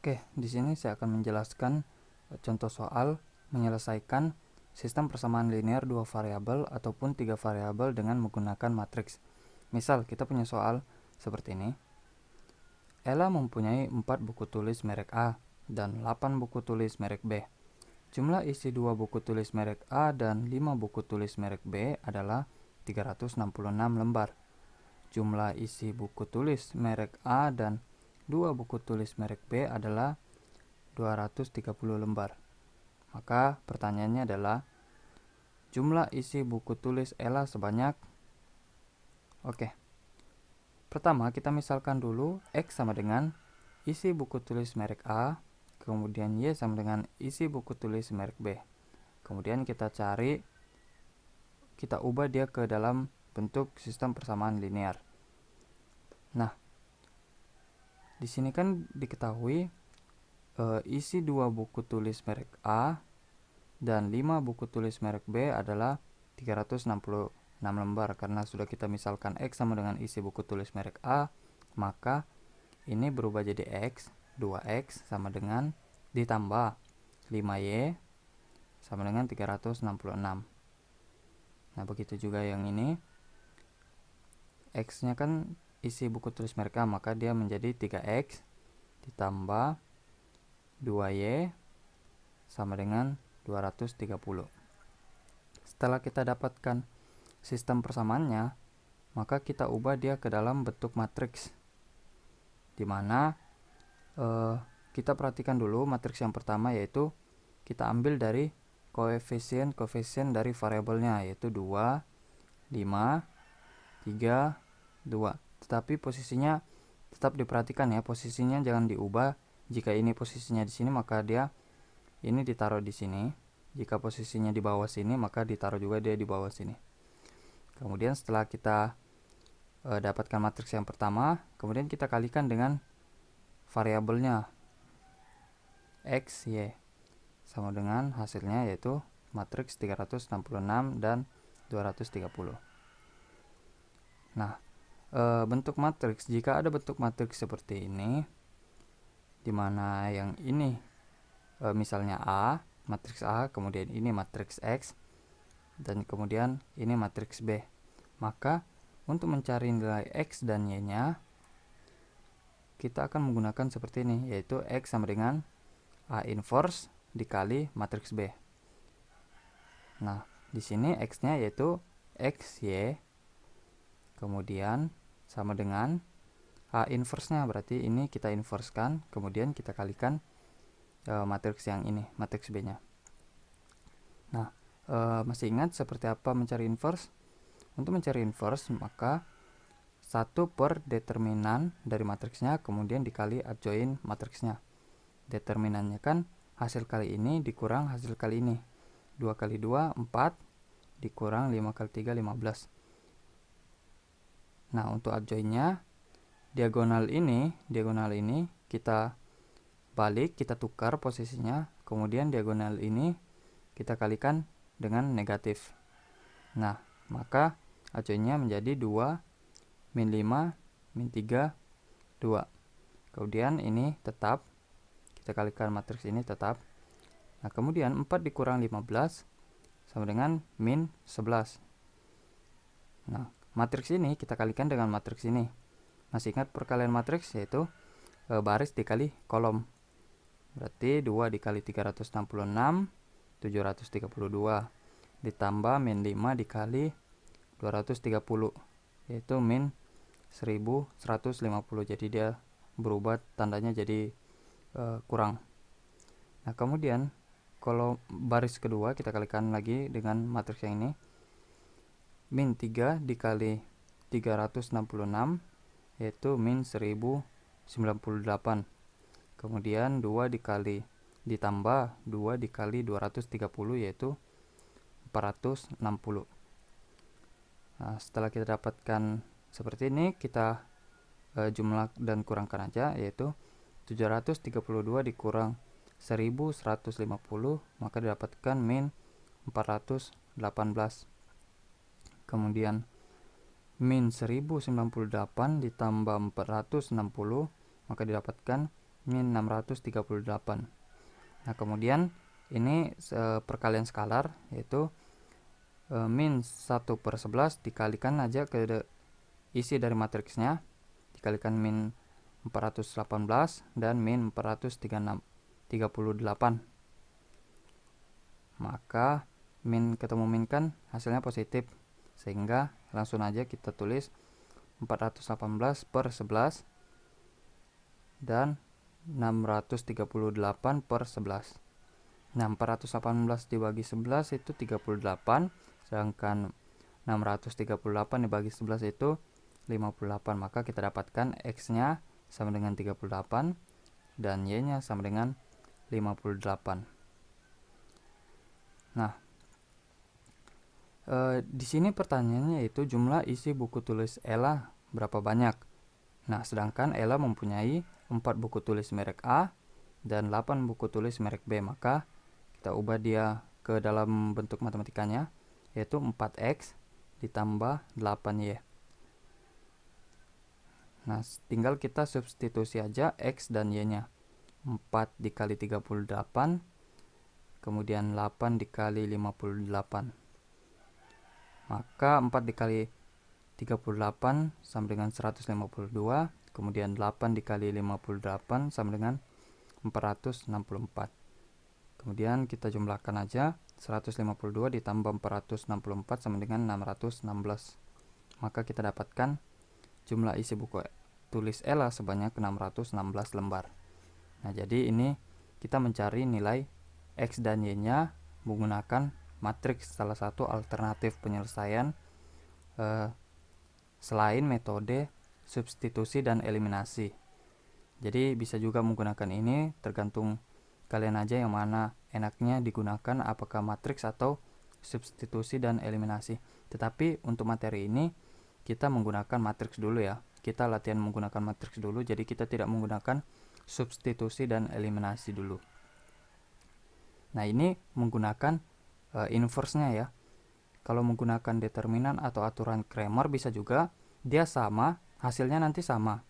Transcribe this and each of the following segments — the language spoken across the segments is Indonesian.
Oke, di sini saya akan menjelaskan contoh soal menyelesaikan sistem persamaan linear dua variabel ataupun tiga variabel dengan menggunakan matriks. Misal kita punya soal seperti ini. Ella mempunyai 4 buku tulis merek A dan 8 buku tulis merek B. Jumlah isi 2 buku tulis merek A dan 5 buku tulis merek B adalah 366 lembar. Jumlah isi buku tulis merek A dan 2 buku tulis merek B adalah 230 lembar. Maka pertanyaannya adalah jumlah isi buku tulis Ella sebanyak. Oke. Pertama kita misalkan dulu X sama dengan isi buku tulis merek A, kemudian Y sama dengan isi buku tulis merek B. Kemudian kita ubah dia ke dalam bentuk sistem persamaan linear. Nah, di sini kan diketahui isi 2 buku tulis merek A dan 5 buku tulis merek B adalah 366 lembar. Karena sudah kita misalkan X sama dengan isi buku tulis merek A, maka ini berubah jadi X, 2X sama dengan ditambah 5Y sama dengan 366. Nah, begitu juga yang ini. X nya kan isi buku tulis merek A, maka dia menjadi 3X ditambah 2Y sama dengan 230. Setelah kita dapatkan sistem persamaannya, maka kita ubah dia ke dalam bentuk matriks, dimana kita perhatikan dulu matriks yang pertama, yaitu kita ambil dari koefisien dari variabelnya, yaitu 2, 5, 3, 2. Tetapi posisinya tetap diperhatikan ya, posisinya jangan diubah. Jika ini posisinya di sini, maka dia ini ditaruh di sini. Jika posisinya di bawah sini, maka ditaruh juga dia di bawah sini. Kemudian setelah kita dapatkan matriks yang pertama, kemudian kita kalikan dengan variabelnya X, Y, sama dengan hasilnya yaitu matriks 366 dan 230. Nah, bentuk matriks, jika ada bentuk matriks seperti ini, dimana yang ini misalnya A, matriks A, kemudian ini matriks X, dan kemudian ini matriks B, maka untuk mencari nilai X dan Y nya kita akan menggunakan seperti ini, yaitu X sama dengan A inverse dikali matriks B. Nah, di sini X nya yaitu XY, kemudian sama dengan A inverse nya, berarti ini kita inversekan, kemudian kita kalikan matriks yang ini, matriks B nya. Nah, masih ingat seperti apa mencari inverse? Untuk mencari inverse, maka 1 per determinan dari matriksnya, kemudian dikali adjoin matriksnya. Determinannya kan hasil kali ini dikurang hasil kali ini. 2 kali 2, 4, dikurang 5 kali 3, 15. Nah, untuk adjoinnya, diagonal ini kita balik, kita tukar posisinya, kemudian diagonal ini kita kalikan dengan negatif. Nah, maka adjoinnya menjadi 2 min 5 min 3 2. Kemudian ini tetap kita kalikan matriks ini tetap. Nah, kemudian 4 dikurang 15 sama dengan min 11. Nah, matriks ini kita kalikan dengan matriks ini. Masih ingat perkalian matriks, yaitu baris dikali kolom. Berarti 2 dikali 366, 732, ditambah min 5 dikali 230, yaitu min 1150. Jadi dia berubah tandanya jadi kurang. Nah, kemudian kalau baris kedua kita kalikan lagi dengan matriks yang ini. Min 3 dikali 366, yaitu min 1098. Kemudian 2 dikali ditambah 2 dikali 230, yaitu 460. Nah, setelah kita dapatkan seperti ini, kita jumlah dan kurangkan aja, yaitu 732 dikurang 1150, maka didapatkan min 418. Kemudian min 1098 ditambah 460, maka didapatkan min 638. Nah, kemudian ini perkalian skalar, yaitu min 1/11 dikalikan aja ke isi dari matriksnya, dikalikan min 418 dan min 438. Maka min ketemu min kan hasilnya positif, sehingga langsung aja kita tulis 418/11 dan 638/11. Nah, 418 dibagi 11 itu 38, sedangkan 638 dibagi 11 itu 58. Maka kita dapatkan X nya sama dengan 38 dan Y nya sama dengan 58. Nah, di sini pertanyaannya yaitu jumlah isi buku tulis Ella berapa banyak. Nah, sedangkan Ella mempunyai 4 buku tulis merek A dan 8 buku tulis merek B. Maka kita ubah dia ke dalam bentuk matematikanya, yaitu 4X ditambah 8Y. Nah, tinggal kita substitusi aja X dan Y nya. 4 dikali 38, kemudian 8 dikali 58. Maka 4 dikali 38 sama dengan 152, kemudian 8 dikali 58 sama dengan 464. Kemudian kita jumlahkan aja, 152 ditambah 464 sama dengan 616. Maka kita dapatkan jumlah isi buku tulis Ella sebanyak 616 lembar. Nah, jadi ini kita mencari nilai X dan Y nya menggunakan matriks, salah satu alternatif penyelesaian selain metode substitusi dan eliminasi. Jadi bisa juga menggunakan ini, tergantung kalian aja yang mana enaknya digunakan, apakah matriks atau substitusi dan eliminasi. Tetapi untuk materi ini kita menggunakan matriks dulu ya. Kita latihan menggunakan matriks dulu, jadi kita tidak menggunakan substitusi dan eliminasi dulu. Nah, ini menggunakan inverse-nya ya. Kalau menggunakan determinan atau aturan Cramer bisa juga dia sama, hasilnya nanti sama.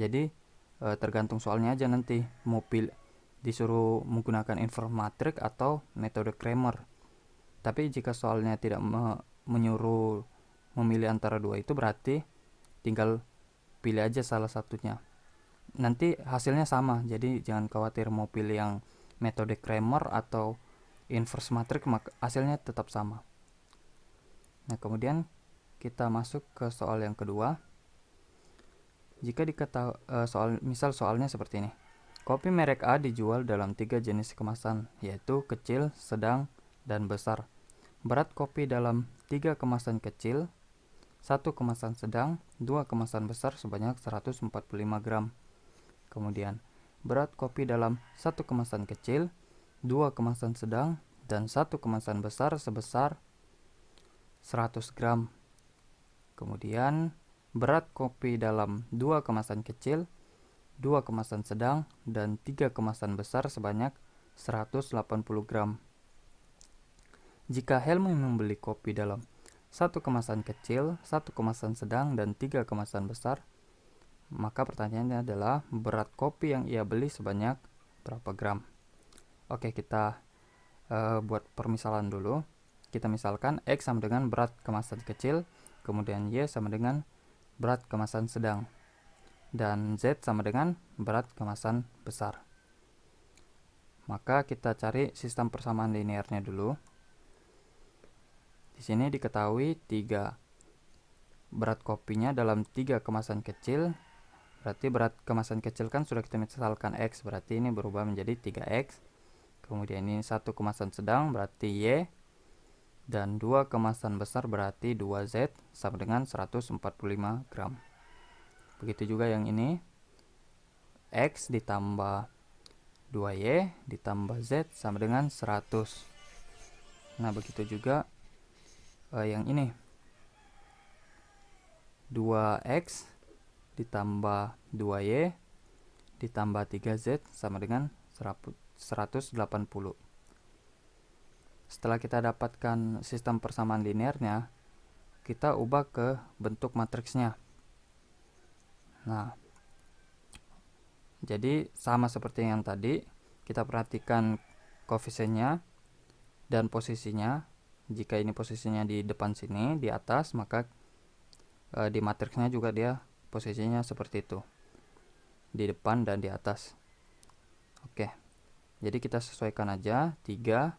Jadi tergantung soalnya aja nanti mau disuruh menggunakan inverse matrix atau metode Cramer. Tapi jika soalnya tidak menyuruh memilih antara dua itu, berarti tinggal pilih aja salah satunya. Nanti hasilnya sama, jadi jangan khawatir mau pilih yang metode Cramer atau inverse matrix, maka hasilnya tetap sama. Nah, kemudian kita masuk ke soal yang kedua. Jika misal soalnya seperti ini. Kopi merek A dijual dalam 3 jenis kemasan, yaitu kecil, sedang, dan besar. Berat kopi dalam 3 kemasan kecil, 1 kemasan sedang, 2 kemasan besar sebanyak 145 gram. Kemudian, berat kopi dalam 1 kemasan kecil, 2 kemasan sedang, dan 1 kemasan besar sebesar 100 gram. Kemudian, berat kopi dalam 2 kemasan kecil, 2 kemasan sedang, dan 3 kemasan besar sebanyak 180 gram. Jika Helmi membeli kopi dalam 1 kemasan kecil, 1 kemasan sedang, dan 3 kemasan besar, maka pertanyaannya adalah berat kopi yang ia beli sebanyak berapa gram. Oke, kita buat permisalan dulu. Kita misalkan X sama dengan berat kemasan kecil, kemudian Y sama dengan berat kemasan sedang, dan Z sama dengan berat kemasan besar. Maka kita cari sistem persamaan linearnya dulu. Di sini diketahui 3 berat kopinya dalam 3 kemasan kecil. Berarti berat kemasan kecil kan sudah kita misalkan X, berarti ini berubah menjadi 3X. Kemudian ini 1 kemasan sedang berarti Y, dan 2 kemasan besar berarti 2Z sama dengan 145 gram. Begitu juga yang ini, X ditambah 2Y ditambah Z sama dengan 100. Nah, begitu juga yang ini, 2X ditambah 2Y ditambah 3Z sama dengan 180. Setelah kita dapatkan sistem persamaan linearnya, kita ubah ke bentuk matriksnya. Nah, Jadi sama seperti yang tadi, kita perhatikan koefisiennya dan posisinya. Jika ini posisinya di depan sini, di atas, maka di matriksnya juga dia posisinya seperti itu, di depan dan di atas. Oke, jadi kita sesuaikan aja. 3,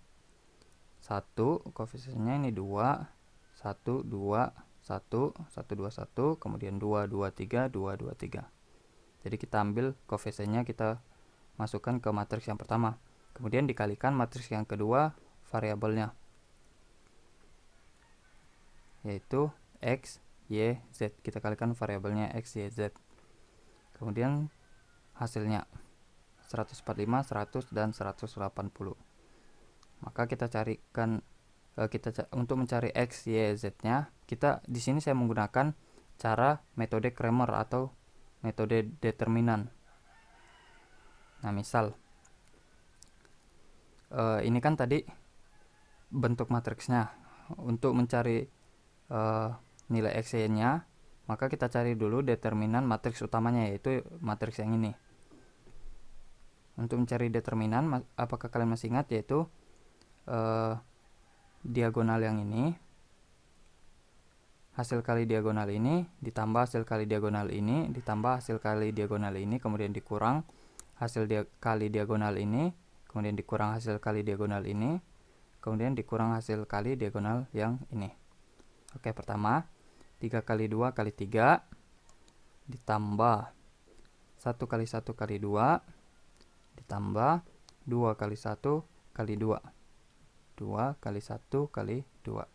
1, koefisiennya ini 2, 1, 2, 1, 1, 2, 1, kemudian 2, 2, 3, 2, 2, 3. Jadi kita ambil koefisiennya, kita masukkan ke matriks yang pertama, kemudian dikalikan matriks yang kedua variabelnya, yaitu X, Y, Z. Kita kalikan variabelnya X, Y, Z. Kemudian hasilnya 145, 100, dan 180. Maka kita carikan untuk mencari X, Y, Z-nya, kita di sini saya menggunakan cara metode Cramer atau metode determinan. Nah, misal ini kan tadi bentuk matriksnya. Untuk mencari nilai X, Y-nya, maka kita cari dulu determinan matriks utamanya, yaitu matriks yang ini. Untuk mencari determinan, apakah kalian masih ingat, yaitu diagonal yang ini, hasil kali diagonal ini ditambah hasil kali diagonal ini ditambah hasil kali diagonal ini, kemudian dikurang hasil kali diagonal ini, kemudian dikurang hasil kali diagonal ini, kemudian dikurang hasil kali diagonal yang ini. Oke, pertama 3 kali 2 kali 3 ditambah 1 kali 1 kali 2 ditambah 2 kali 1 kali 2, 2 kali 1 kali 2,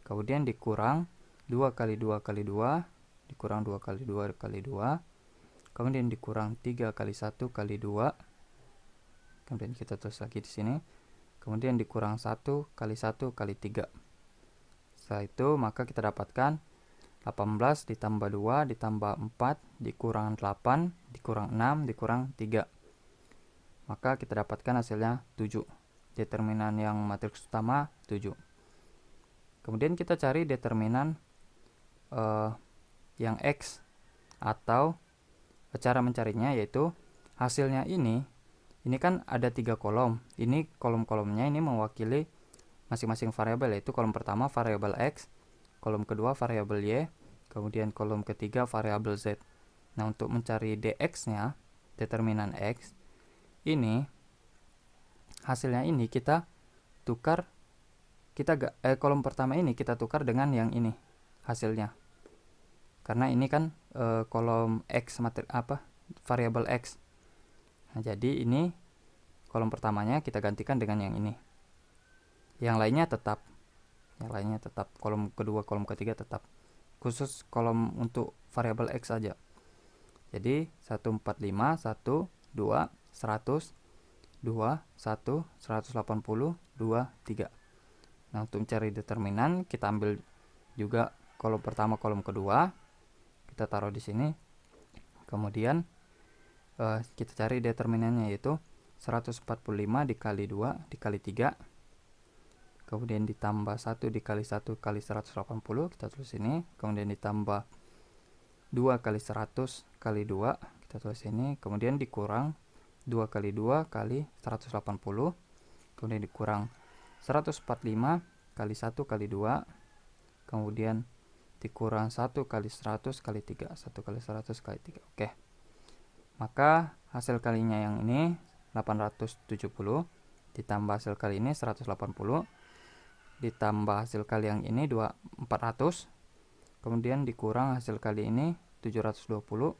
kemudian dikurang 2 kali 2 kali 2 dikurang 2 kali 2 kali 2, kemudian dikurang 3 kali 1 kali 2, kemudian kita tulis lagi di sini, kemudian dikurang 1 kali 1 kali 3. Setelah itu maka kita dapatkan 18 ditambah 2 ditambah 4 dikurang 8 dikurang 6 dikurang 3. Maka kita dapatkan hasilnya 7. Determinan yang matriks utama 7. Kemudian kita cari determinan yang X, atau cara mencarinya yaitu hasilnya ini kan ada 3 kolom. Ini kolom-kolomnya ini mewakili masing-masing variabel, yaitu kolom pertama variabel X, kolom kedua variabel Y, kemudian kolom ketiga variabel Z. Nah, untuk mencari dx-nya, determinan X, ini hasilnya ini kita tukar, kolom pertama ini kita tukar dengan yang ini hasilnya. Karena ini kan kolom X variabel X. Nah, jadi ini kolom pertamanya kita gantikan dengan yang ini. Yang lainnya tetap. Kolom kedua, kolom ketiga tetap. Khusus kolom untuk variabel X saja. Jadi 145, 1, 2, 100, 2, 1, 180, 2, 3. Nah, untuk mencari determinan kita ambil juga kolom pertama, kolom kedua. Kita taruh di sini. Kemudian kita cari determinannya, yaitu 145 dikali 2 dikali 3, kemudian ditambah 1 dikali 1 kali 180, kita tulis ini, kemudian ditambah 2 kali 100 kali 2, kita tulis ini, kemudian dikurang 2 kali 2 kali 180, kemudian dikurang 145 kali 1 kali 2, kemudian dikurang 1 kali 100 kali 3, 1 kali 100 kali 3. Oke. Maka hasil kalinya yang ini 870 ditambah hasil kali ini 180 ditambah hasil kali yang ini 400, kemudian dikurang hasil kali ini 720,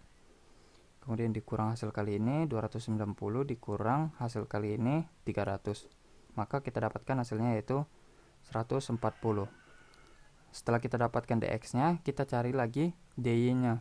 kemudian dikurang hasil kali ini 290, dikurang hasil kali ini 300. Maka kita dapatkan hasilnya yaitu 140. Setelah kita dapatkan dx-nya, kita cari lagi dy-nya.